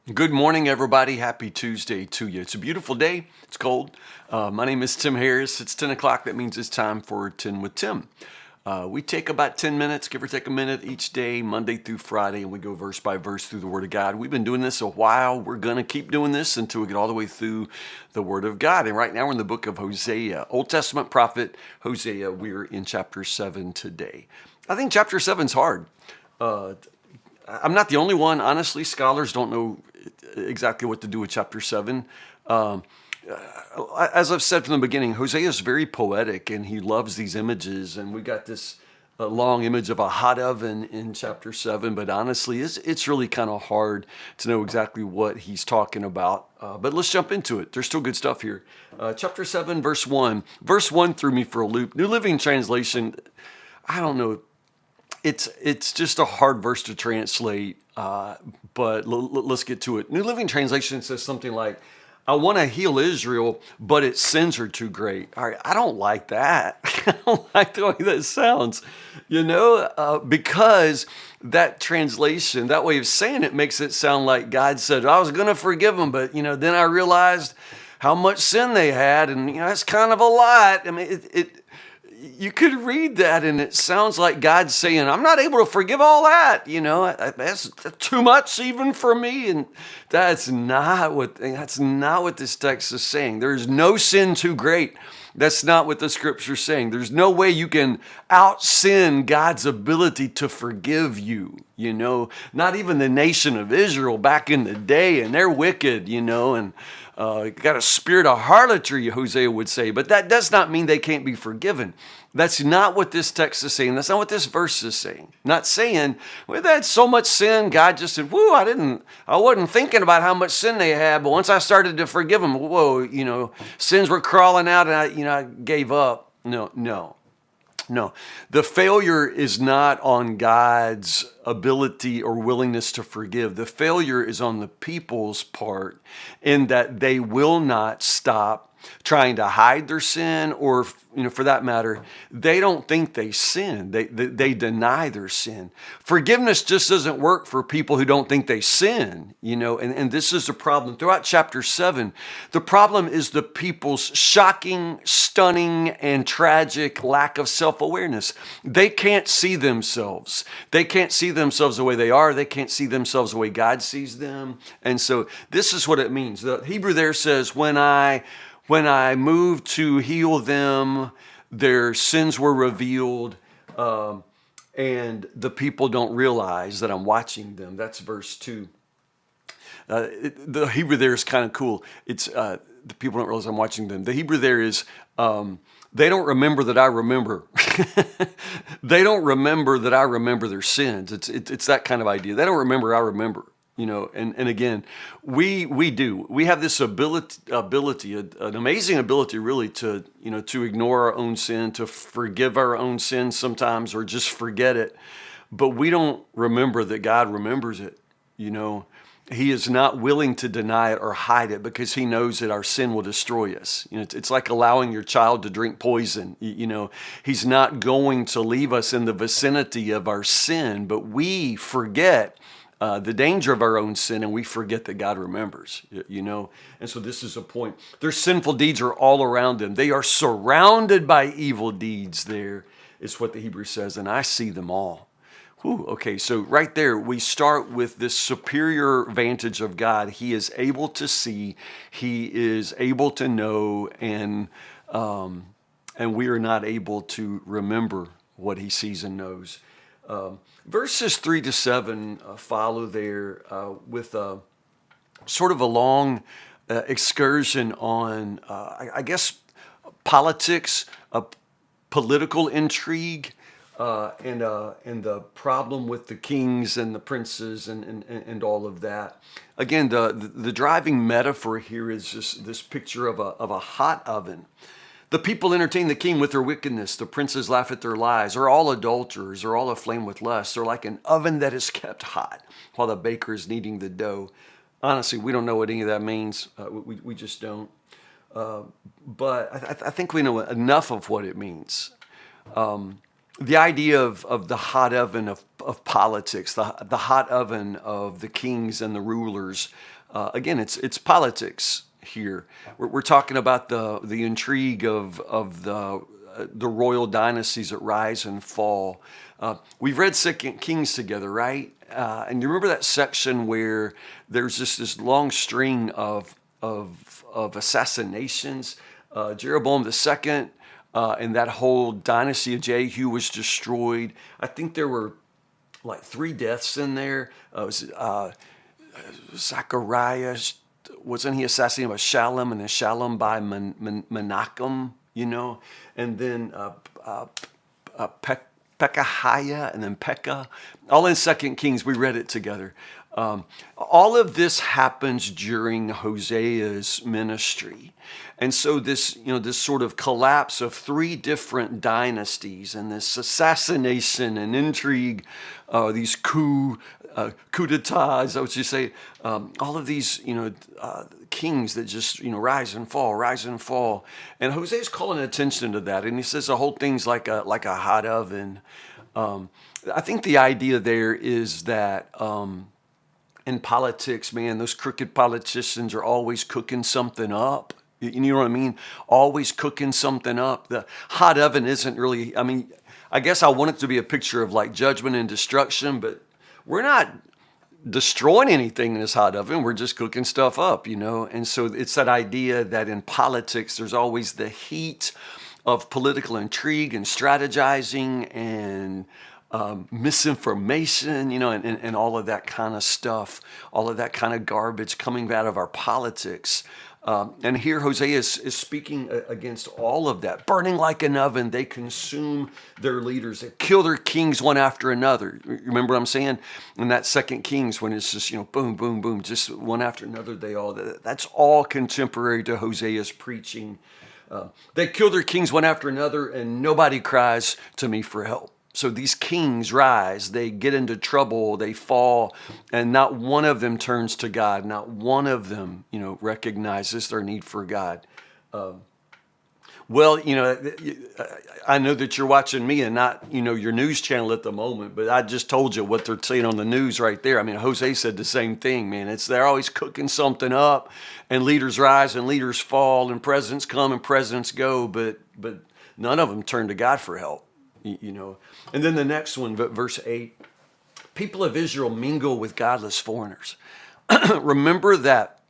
Good morning, everybody. Happy Tuesday to you. It's a beautiful day. It's cold. My name is Tim Harris. It's 10 o'clock. That means it's time for 10 with Tim. We take about 10 minutes, give or take a minute each day, Monday through Friday, and we go verse by verse through the Word of God. We've been doing this a while. We're going to keep doing this until we get all the way through the Word of God. And right now we're in the book of Hosea, Old Testament prophet Hosea. We're in chapter 7 today. I think chapter 7 is hard. I'm not the only one. Honestly, scholars don't know exactly what to do with chapter 7. Um, as I've said from the beginning, Hosea is very poetic and he loves these images. And we got this long image of a hot oven in chapter 7. But honestly, it's really kind of hard to know exactly what he's talking about. But let's jump into it. There's still good stuff here. Chapter 7, verse 1. Verse 1 threw me for a loop. New Living Translation, I don't know. It's just a hard verse to translate, but let's get to it. New Living Translation says something like, I want to heal Israel, but its sins are too great. All right, I don't like that. I don't like the way that sounds, because that translation, that way of saying it makes it sound like God said, I was going to forgive them, but, then I realized how much sin they had, and, that's kind of a lot. I mean, you could read that and it sounds like God's saying, I'm not able to forgive all that. That's too much even for me. And that's not what this text is saying. There's no sin too great. That's not what the scripture's saying. There's no way you can out-sin God's ability to forgive you, not even the nation of Israel back in the day, and they're wicked, and got a spirit of harlotry, Hosea would say, but that does not mean they can't be forgiven. That's not what this text is saying. That's not what this verse is saying. Not saying, well, they had so much sin, God just said, whoo, I wasn't thinking about how much sin they had, but once I started to forgive them, whoa, sins were crawling out and I gave up. No, the failure is not on God's ability or willingness to forgive. The failure is on the people's part in that they will not stop trying to hide their sin, or, for that matter, they don't think they sin. They deny their sin. Forgiveness just doesn't work for people who don't think they sin, and this is the problem. Throughout chapter 7, the problem is the people's shocking, stunning, and tragic lack of self-awareness. They can't see themselves. They can't see themselves the way they are. They can't see themselves the way God sees them. And so this is what it means. The Hebrew there says, when I moved to heal them, their sins were revealed, and the people don't realize that I'm watching them. That's verse 2. The Hebrew there is kind of cool. It's the people don't realize I'm watching them. The Hebrew there is they don't remember that I remember. They don't remember that I remember their sins. It's that kind of idea. They don't remember I remember. And again, we do. We have this ability, an amazing ability, really, to ignore our own sin, to forgive our own sin sometimes, or just forget it. But we don't remember that God remembers it. He is not willing to deny it or hide it because he knows that our sin will destroy us. It's like allowing your child to drink poison. He's not going to leave us in the vicinity of our sin, but we forget the danger of our own sin, and we forget that God remembers, And so this is a point. Their sinful deeds are all around them. They are surrounded by evil deeds there, is what the Hebrew says, and I see them all. Whew, okay, so right there, we start with this superior vantage of God. He is able to see, he is able to know, and we are not able to remember what he sees and knows. Verses 3 to 7 follow there with sort of a long excursion on, I guess, politics, political intrigue, and the problem with the kings and the princes and all of that. Again, the driving metaphor here is just this picture of a hot oven. The people entertain the king with their wickedness. The princes laugh at their lies. They're all adulterers. They're all aflame with lust. They're like an oven that is kept hot while the baker is kneading the dough. Honestly, we don't know what any of that means. We just don't. But I think we know enough of what it means. the idea of the hot oven of politics, the hot oven of the kings and the rulers. Again, it's politics here. We're talking about the intrigue of the royal dynasties that rise and fall. We've read Second Kings together, right? And you remember that section where there's just this long string of assassinations. Jeroboam II and that whole dynasty of Jehu was destroyed. I think there were like 3 deaths in there. Zechariah, wasn't he assassinated by Shallum, and then Shallum by Menachem, and then Pekahiah, and then Pekah, all in 2 Kings. We read it together. All of this happens during Hosea's ministry. And so this sort of collapse of 3 different dynasties and this assassination and intrigue, these coup d'etat, is that what you say? All of these, kings that just, rise and fall, rise and fall. And Hosea's calling attention to that. And he says the whole thing's like a hot oven. I think the idea there is that, in politics, man, those crooked politicians are always cooking something up. You know what I mean? Always cooking something up. The hot oven isn't really, I guess I want it to be a picture of like judgment and destruction, but we're not destroying anything in this hot oven. We're just cooking stuff up, And so it's that idea that in politics, there's always the heat of political intrigue and strategizing and misinformation, and all of that kind of stuff, all of that kind of garbage coming out of our politics. And here Hosea is speaking against all of that. Burning like an oven, they consume their leaders. They kill their kings one after another. Remember what I'm saying? In that 2 Kings, when it's just, boom, boom, boom, just one after another, that's all contemporary to Hosea's preaching. They kill their kings one after another, and nobody cries to me for help. So these kings rise, they get into trouble, they fall, and not one of them turns to God. Not one of them, recognizes their need for God. Well, I know that you're watching me and not, your news channel at the moment, but I just told you what they're saying on the news right there. Hosea said the same thing, man. They're always cooking something up, and leaders rise and leaders fall, and presidents come and presidents go, but none of them turn to God for help. And then the next one, verse 8, people of Israel mingle with godless foreigners. Remember that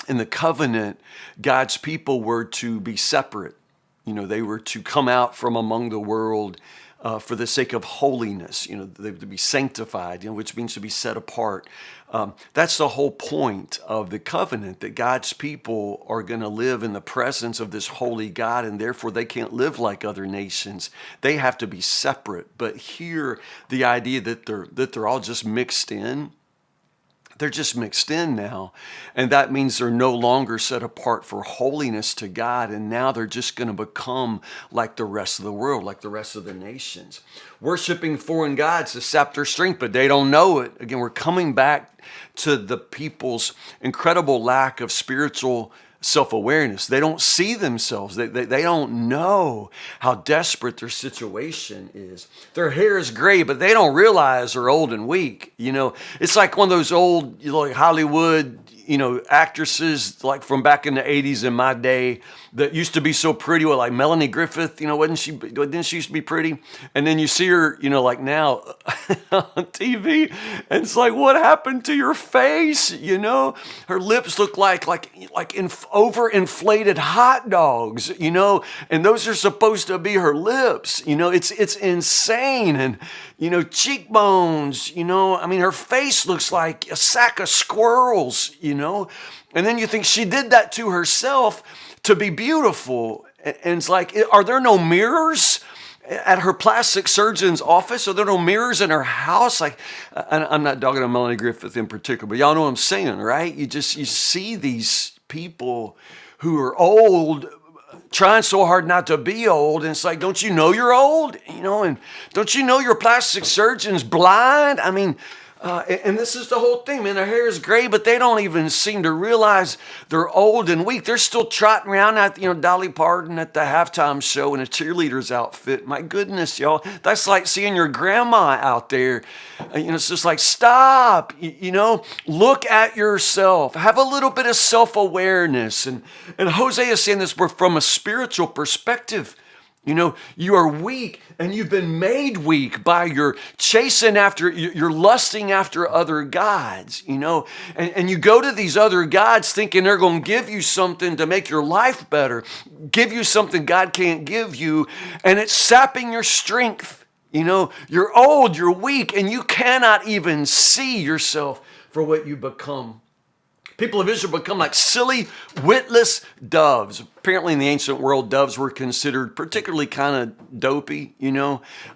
in the covenant, God's people were to be separate. They were to come out from among the world for the sake of holiness. They were to be sanctified, which means to be set apart. That's the whole point of the covenant, that God's people are going to live in the presence of this holy God, and therefore they can't live like other nations. They have to be separate. But here, the idea that they're all just mixed in, they're just mixed in now. And that means they're no longer set apart for holiness to God. And now they're just going to become like the rest of the world, like the rest of the nations. Worshiping foreign gods to sap their strength, but they don't know it. Again, we're coming back to the people's incredible lack of spiritual self-awareness. They don't see themselves. They don't know how desperate their situation is. Their hair is gray, but they don't realize they're old and weak. It's like one of those old, Hollywood, actresses like from back in the 80s in my day that used to be so pretty, like Melanie Griffith, didn't she used to be pretty? And then you see her, like now on TV, and it's like, what happened to your face? Her lips look like overinflated hot dogs, and those are supposed to be her lips. It's insane. And, cheekbones, her face looks like a sack of squirrels, and then you think she did that to herself to be beautiful. And it's like, are there no mirrors at her plastic surgeon's office? Are there no mirrors in her house? Like, I'm not dogging on Melanie Griffith in particular, but y'all know what I'm saying, right? You see these people who are old, trying so hard not to be old, and it's like, don't you know you're old? And don't you know your plastic surgeon's blind? And this is the whole thing, man. Their hair is gray, but they don't even seem to realize they're old and weak. They're still trotting around at, Dolly Parton at the halftime show in a cheerleader's outfit. My goodness, y'all. That's like seeing your grandma out there. It's just like, stop, look at yourself. Have a little bit of self-awareness. And Hosea is saying this from a spiritual perspective. You are weak and you've been made weak by your chasing after, you're lusting after other gods, and you go to these other gods thinking they're going to give you something to make your life better, give you something God can't give you, and it's sapping your strength. You're old, you're weak, and you cannot even see yourself for what you become. People of Israel become like silly, witless doves. Apparently in the ancient world, doves were considered particularly kind of dopey,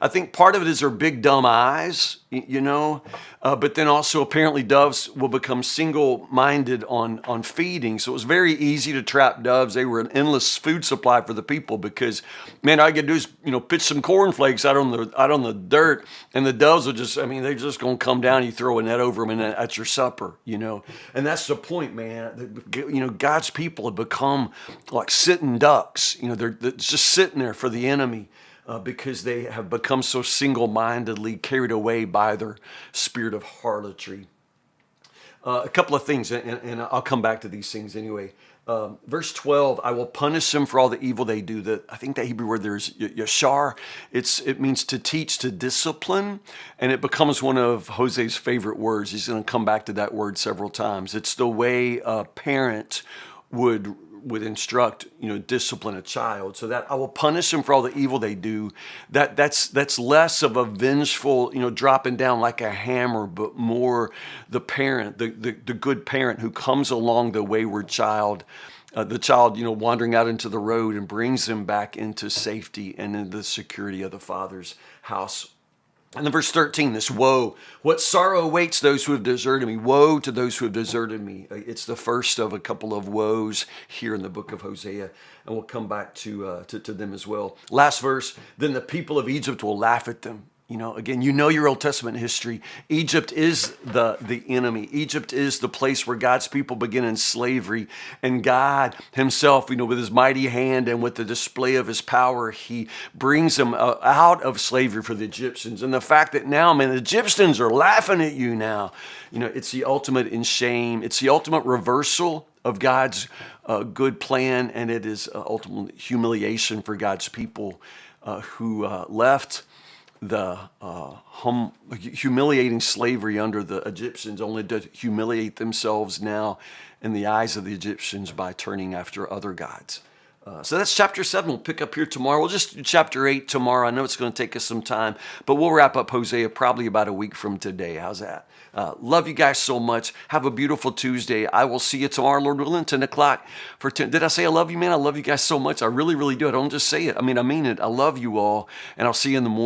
I think part of it is their big dumb eyes, but then also apparently doves will become single-minded on feeding. So it was very easy to trap doves. They were an endless food supply for the people because, man, all I could do is, pitch some cornflakes out on the dirt, and the doves will they're just going to come down. You throw a net over them, and that's your supper, And that's the point, man. God's people have become like sitting ducks. They're just sitting there for the enemy because they have become so single-mindedly carried away by their spirit of harlotry. A couple of things, and I'll come back to these things anyway. Verse 12, I will punish them for all the evil they do. I think that Hebrew word there is yashar. It means to teach, to discipline, and it becomes one of Hosea's favorite words. He's going to come back to that word several times. It's the way a parent would instruct, discipline a child. So that I will punish them for all the evil they do. That's less of a vengeful, dropping down like a hammer, but more the parent, the good parent who comes along the wayward child, the child, wandering out into the road and brings them back into safety and into the security of the Father's house. And then verse 13, this woe. What sorrow awaits those who have deserted me. Woe to those who have deserted me. It's the first of a couple of woes here in the book of Hosea. And we'll come back to them as well. Last verse, then the people of Egypt will laugh at them. Again, your Old Testament history. Egypt is the enemy. Egypt is the place where God's people begin in slavery. And God himself, with his mighty hand and with the display of his power, he brings them out of slavery for the Egyptians. And the fact that now, man, the Egyptians are laughing at you now. It's the ultimate in shame. It's the ultimate reversal of God's good plan. And it is ultimate humiliation for God's people who left the humiliating slavery under the Egyptians, only to humiliate themselves now in the eyes of the Egyptians by turning after other gods. So that's chapter 7. We'll pick up here tomorrow. We'll just do chapter 8 tomorrow. I know it's going to take us some time, but we'll wrap up Hosea probably about a week from today. How's that? Love you guys so much. Have a beautiful Tuesday. I will see you tomorrow, Lord willing, 10 o'clock for 10. Did I say I love you, man? I love you guys so much. I really, really do. I don't just say it. I mean it. I love you all, and I'll see you in the morning.